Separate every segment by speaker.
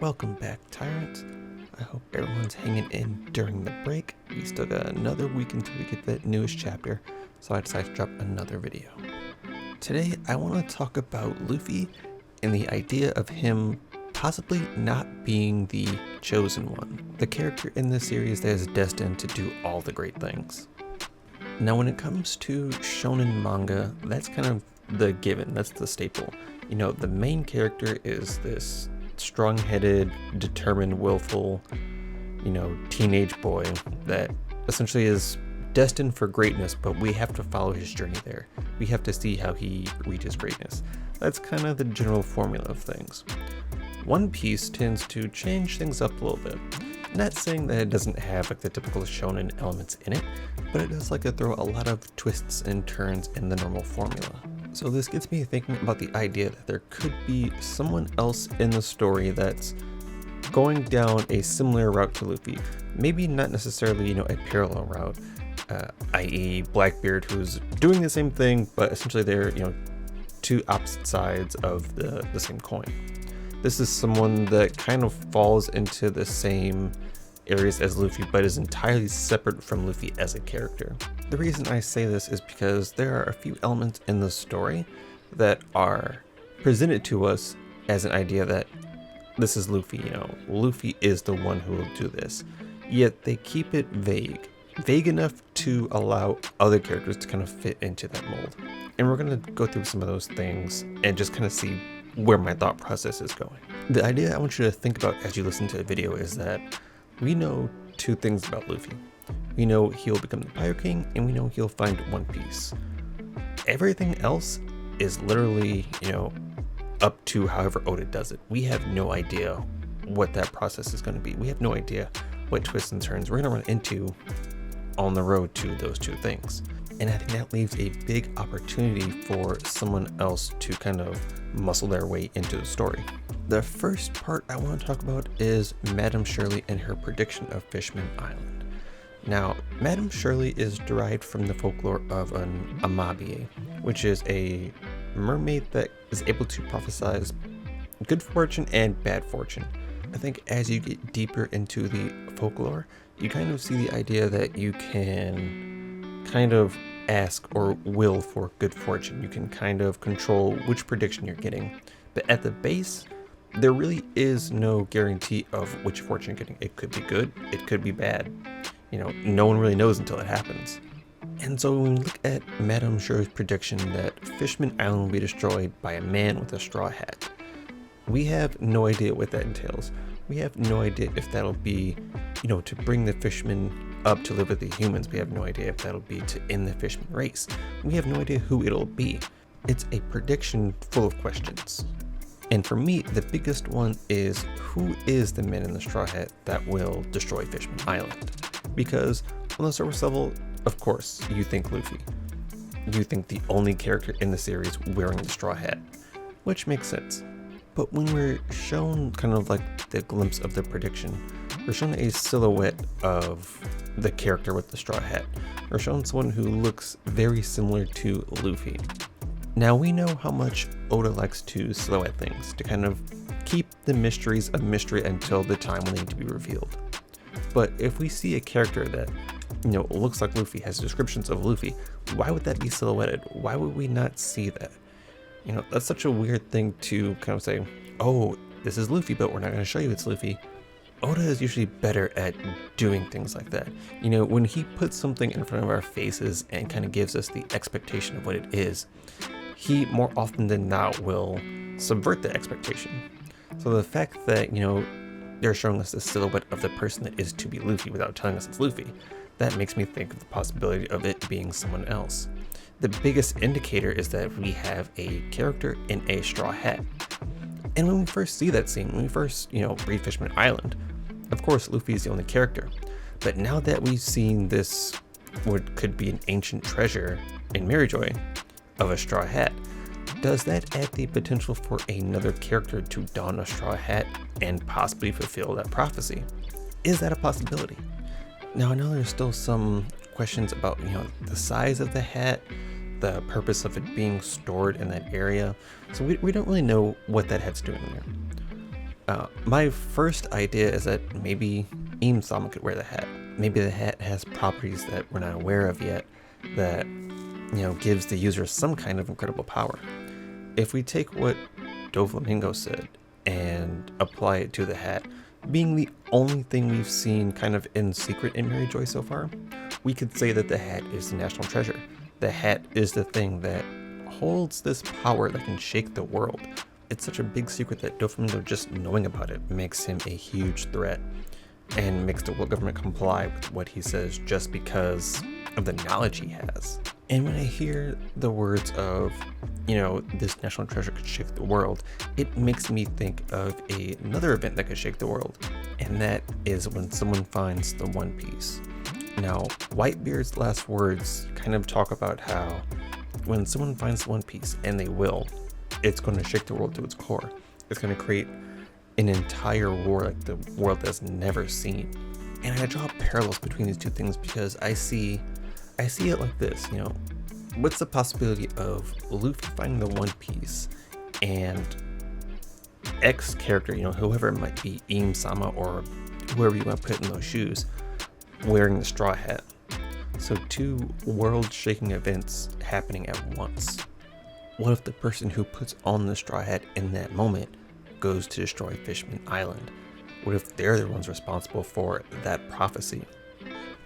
Speaker 1: Welcome back, Tyrants. I hope everyone's hanging in during the break. We still got another week until we get the newest chapter, so I decided to drop another video. Today, I want to talk about Luffy and the idea of him possibly not being the chosen one, the character in this series that is destined to do all the great things. Now, when it comes to shonen manga, that's kind of the given, that's the staple. You know, the main character is this strong-headed, determined, willful, teenage boy that essentially is destined for greatness, but we have to follow his journey there. We have to see how he reaches greatness. That's kind of the general formula of things. One Piece tends to change things up a little bit. Not saying that it doesn't have like the typical shonen elements in it, but it does like to throw a lot of twists and turns in the normal formula. So this gets me thinking about the idea that there could be someone else in the story that's going down a similar route to Luffy. Maybe not necessarily, a parallel route, i.e. Blackbeard, who's doing the same thing, but essentially they're, two opposite sides of the same coin. This is someone that kind of falls into the same areas as Luffy, but is entirely separate from Luffy as a character. The reason I say this is because there are a few elements in the story that are presented to us as an idea that this is Luffy, Luffy is the one who will do this. Yet they keep it vague enough to allow other characters to kind of fit into that mold. And we're going to go through some of those things and just kind of see where my thought process is going. The idea I want you to think about as you listen to the video is that we know two things about Luffy. We know he'll become the Pirate King, and we know he'll find One Piece. Everything else is literally, up to however Oda does it. We have no idea what that process is going to be. We have no idea what twists and turns we're going to run into on the road to those two things. And I think that leaves a big opportunity for someone else to kind of muscle their way into the story. The first part I want to talk about is Madame Shirley and her prediction of Fishman Island. Now, Madame Shirley is derived from the folklore of an Amabie, which is a mermaid that is able to prophesize good fortune and bad fortune. I think as you get deeper into the folklore, you kind of see the idea that you can kind of ask or will for good fortune. You can kind of control which prediction you're getting. But at the base, there really is no guarantee of which fortune you're getting. It could be good, it could be bad. No one really knows until it happens. And so when we look at Madame Shirley's prediction that Fishman Island will be destroyed by a man with a straw hat, we have no idea what that entails. We have no idea if that'll be, to bring the fishmen up to live with the humans. We have no idea if that'll be to end the fishman race. We have no idea who it'll be. It's a prediction full of questions. And for me, the biggest one is, who is the man in the straw hat that will destroy Fishman Island? Because on the surface level, of course, you think Luffy. You think the only character in the series wearing the straw hat, which makes sense. But when we're shown kind of like the glimpse of the prediction, we're shown a silhouette of the character with the straw hat. We're shown someone who looks very similar to Luffy. Now we know how much Oda likes to silhouette things, to kind of keep the mysteries a mystery until the time when they need to be revealed. But if we see a character that, looks like Luffy, has descriptions of Luffy, why would that be silhouetted? Why would we not see that? That's such a weird thing to kind of say, oh, this is Luffy, but we're not going to show you it's Luffy. Oda is usually better at doing things like that. When he puts something in front of our faces and kind of gives us the expectation of what it is, he more often than not will subvert the expectation. So the fact that, they're showing us the silhouette of the person that is to be Luffy without telling us it's Luffy, that makes me think of the possibility of it being someone else. The biggest indicator is that we have a character in a straw hat. And when we first see that scene, when we first, read Fishman Island, of course Luffy is the only character. But now that we've seen this, what could be an ancient treasure in Maryjoy of a straw hat, does that add the potential for another character to don a straw hat and possibly fulfill that prophecy? Is that a possibility? Now I know there's still some questions about, the size of the hat, the purpose of it being stored in that area. So we don't really know what that hat's doing there. My first idea is that maybe Sama could wear the hat. Maybe the hat has properties that we're not aware of yet that, gives the user some kind of incredible power. If we take what Doflamingo said and apply it to the hat, being the only thing we've seen kind of in secret in Mary Joy so far, we could say that the hat is the national treasure. The hat is the thing that holds this power that can shake the world. It's such a big secret that Doflamingo just knowing about it makes him a huge threat and makes the world government comply with what he says just because of the knowledge he has. And when I hear the words of, this national treasure could shake the world, it makes me think of another event that could shake the world, and that is when someone finds the One Piece. Now, Whitebeard's last words kind of talk about how when someone finds the One Piece, and they will, it's going to shake the world to its core. It's going to create an entire war like the world has never seen. And I draw parallels between these two things because I see it like this, what's the possibility of Luffy finding the One Piece and X character, whoever it might be, Sama or whoever you want to put in those shoes, wearing the straw hat. So two world-shaking events happening at once. What if the person who puts on the straw hat in that moment goes to destroy Fishman Island? What if they're the ones responsible for that prophecy?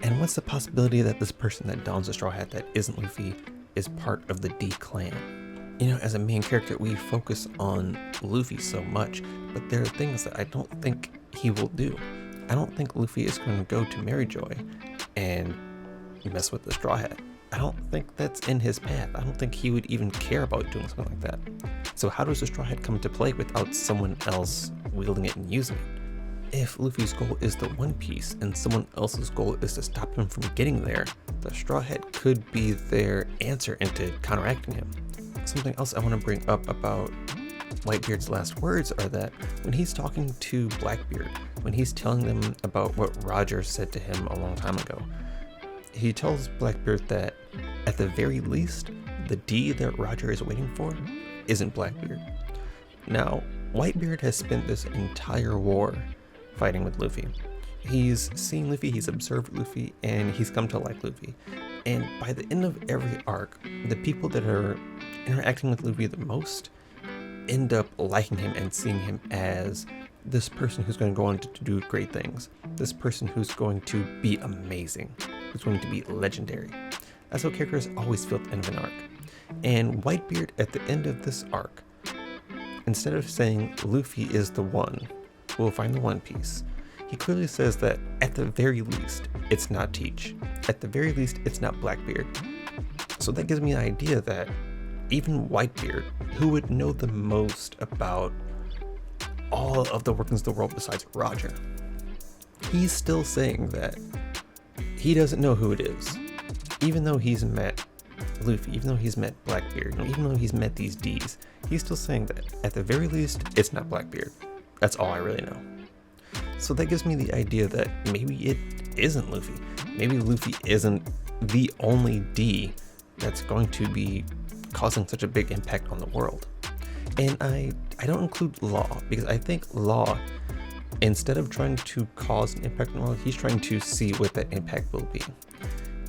Speaker 1: And what's the possibility that this person that dons the straw hat that isn't Luffy is part of the D clan? As a main character, we focus on Luffy so much, but there are things that I don't think he will do. I don't think Luffy is going to go to Mary Joy and mess with the straw hat. I don't think that's in his path. I don't think he would even care about doing something like that. So how does the straw hat come into play without someone else wielding it and using it? If Luffy's goal is the One Piece and someone else's goal is to stop him from getting there, the straw hat could be their answer into counteracting him. Something else I want to bring up about Whitebeard's last words are that when he's talking to Blackbeard, when he's telling them about what Roger said to him a long time ago, he tells Blackbeard that at the very least, the D that Roger is waiting for isn't Blackbeard. Now, Whitebeard has spent this entire war fighting with Luffy. He's seen Luffy, he's observed Luffy, and he's come to like Luffy. And by the end of every arc, the people that are interacting with Luffy the most end up liking him and seeing him as this person who's going to go on to do great things. This person who's going to be amazing, who's going to be legendary. That's how characters always feel at the end of an arc. And Whitebeard at the end of this arc, instead of saying Luffy is the one who will find the One Piece, he clearly says that at the very least, it's not Teach. At the very least, it's not Blackbeard. So that gives me an idea that even Whitebeard, who would know the most about all of the workings of the world besides Roger, he's still saying that he doesn't know who it is. Even though he's met Luffy, even though he's met Blackbeard, even though he's met these Ds, he's still saying that at the very least, it's not Blackbeard. That's all I really know. So that gives me the idea that maybe it isn't Luffy. Maybe Luffy isn't the only D that's going to be causing such a big impact on the world. And I don't include Law, because I think Law, instead of trying to cause an impact on the world, he's trying to see what that impact will be.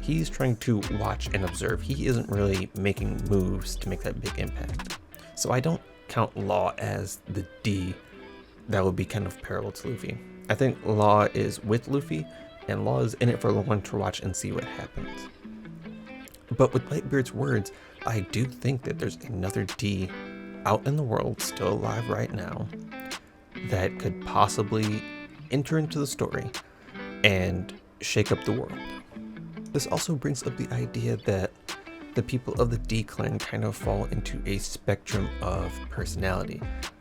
Speaker 1: He's trying to watch and observe. He isn't really making moves to make that big impact. So I don't count Law as the D that would be kind of parallel to Luffy. I think Law is with Luffy, and Law is in it for the long to watch and see what happens. But with Whitebeard's words, I do think that there's another D out in the world, still alive right now, that could possibly enter into the story and shake up the world. This also brings up the idea that the people of the D clan kind of fall into a spectrum of personality,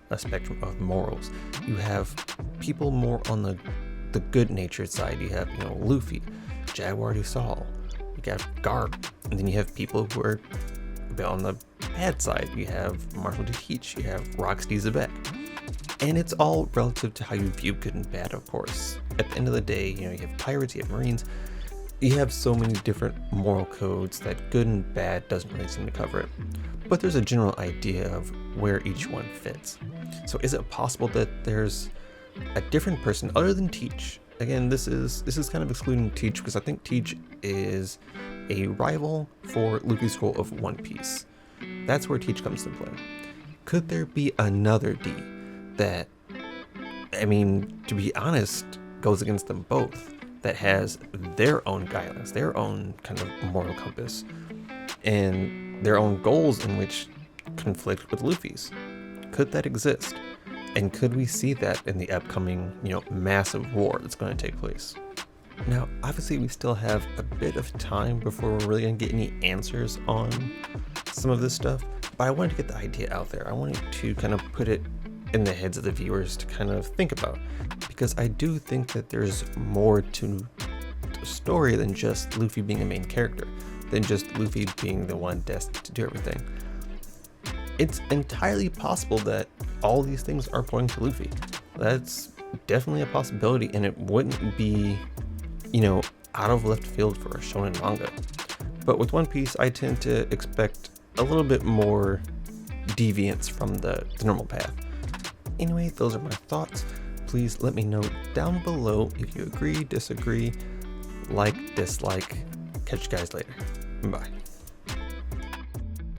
Speaker 1: a spectrum of morals. You have people more on the good-natured side. You have, Luffy, Jaguar du Sol, you have Garp, and then you have people who are a bit on the bad side. You have Marshall de Teach, you have Roxy Zebek. And it's all relative to how you view good and bad, of course. At the end of the day, you have pirates, you have marines, you have so many different moral codes that good and bad doesn't really seem to cover it. But there's a general idea of where each one fits. So is it possible that there's a different person other than Teach? Again, this is kind of excluding Teach because I think Teach is a rival for Luffy's goal of One Piece. That's where Teach comes into play. Could there be another D that, I mean, to be honest, goes against them both, that has their own guidance, their own kind of moral compass, and their own goals in which conflict with Luffy's? Could that exist? And could we see that in the upcoming, massive war that's going to take place? Now, obviously, we still have a bit of time before we're really going to get any answers on some of this stuff, but I wanted to get the idea out there. I wanted to kind of put it in the heads of the viewers to kind of think about, because I do think that there's more to the story than just Luffy being a main character, than just Luffy being the one destined to do everything. It's entirely possible that all these things are pointing to Luffy. That's definitely a possibility, and it wouldn't be, out of left field for a shonen manga. But with One Piece, I tend to expect a little bit more deviance from the normal path. Anyway, those are my thoughts. Please let me know down below if you agree, disagree, like, dislike. Catch you guys later. Bye.